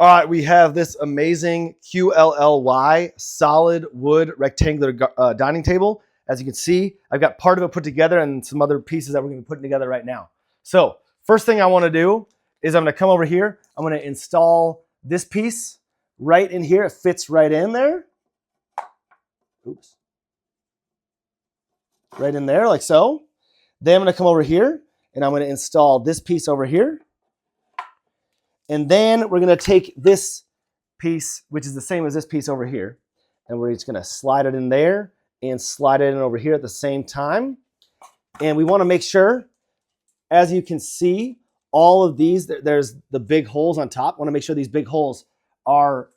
All right, we have this amazing QLLY solid wood rectangular dining table. As you can see, I've got part of it put together and some other pieces that we're going to be putting together right now. So first thing I want to do is I'm going to come over here. I'm going to install this piece right in here. It fits right in there. Oops. Right in there like so. Then I'm going to come over here and I'm going to install this piece over here. And then we're going to take this piece, which is the same as this piece over here, and we're just going to slide it in there and slide it in over here at the same time. And we want to make sure, as you can see, all of these, there's the big holes on top. I want to make sure these big holes are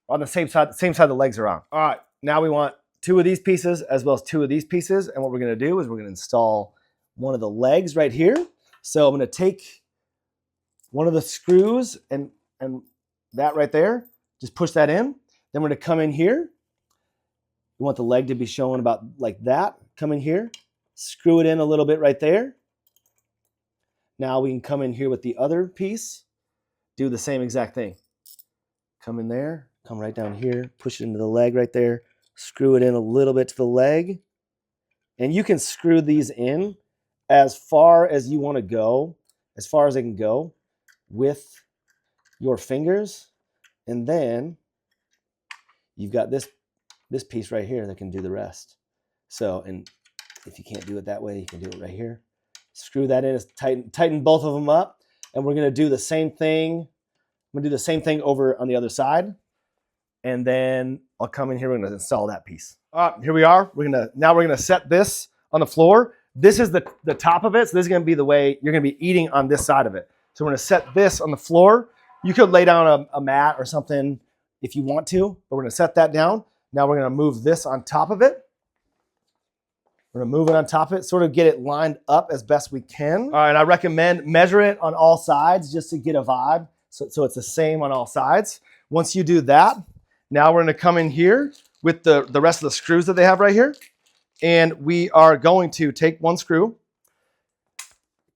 on the same side the legs are on. All right, now we want 2 of these pieces as well as 2 of these pieces. And what we're going to do is we're going to install one of the legs right here. So I'm going to take one of the screws and that right there, just push that in. Then we're going to come in here. You want the leg to be showing about like that. Come in here, screw it in a little bit right there. Now we can come in here with the other piece, do the same exact thing. Come in there, come right down here, push it into the leg right there, screw it in a little bit to the leg. And you can screw these in as far as you want to go, as far as they can go, with your fingers. And then you've got this piece right here that can do the rest. So, and if you can't do it that way, you can do it right here. Screw that in, tighten both of them up, and we're going to do the same thing. I'm going to do the same thing over on the other side, and then I'll come in here. We're going to install that piece. All right, here we are. Now we're going to set this on the floor. This is the top of it, so this is going to be the way you're going to be eating on this side of it. So we're going to set this on the floor. You could lay down a mat or something if you want to, but we're going to set that down. Now we're going to move this on top of it. We're going to move it on top of it, sort of get it lined up as best we can. All right, and I recommend measure it on all sides just to get a vibe, so it's the same on all sides. Once you do that, now we're going to come in here with the rest of the screws that they have right here, and we are going to take one screw,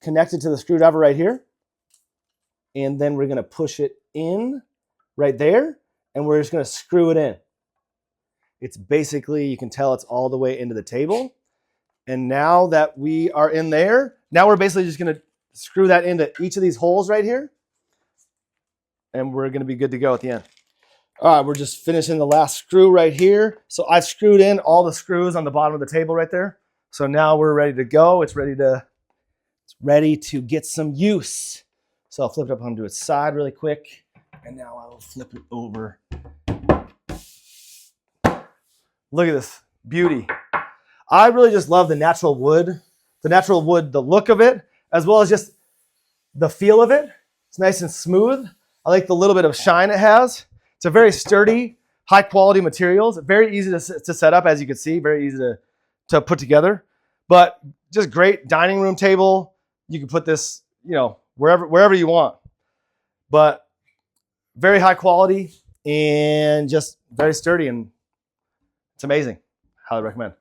connect it to the screwdriver right here, and then we're going to push it in right there, and we're just going to screw it in. It's basically, you can tell it's all the way into the table. And now that we are in there, now we're basically just going to screw that into each of these holes right here, and we're going to be good to go at the end. All right, we're just finishing the last screw right here. So I've screwed in all the screws on the bottom of the table right there. So now we're ready to go. It's ready to get some use. So I'll flip it up onto its side really quick, and now I will flip it over. Look at this beauty. I really just love the natural wood, the look of it, as well as just the feel of it. It's nice and smooth. I like the little bit of shine it has. It's a very sturdy, high quality materials. Very easy to set up, as you can see, very easy to put together. But just great dining room table. You can put this, wherever you want. But very high quality and just very sturdy, and it's amazing. Highly recommend.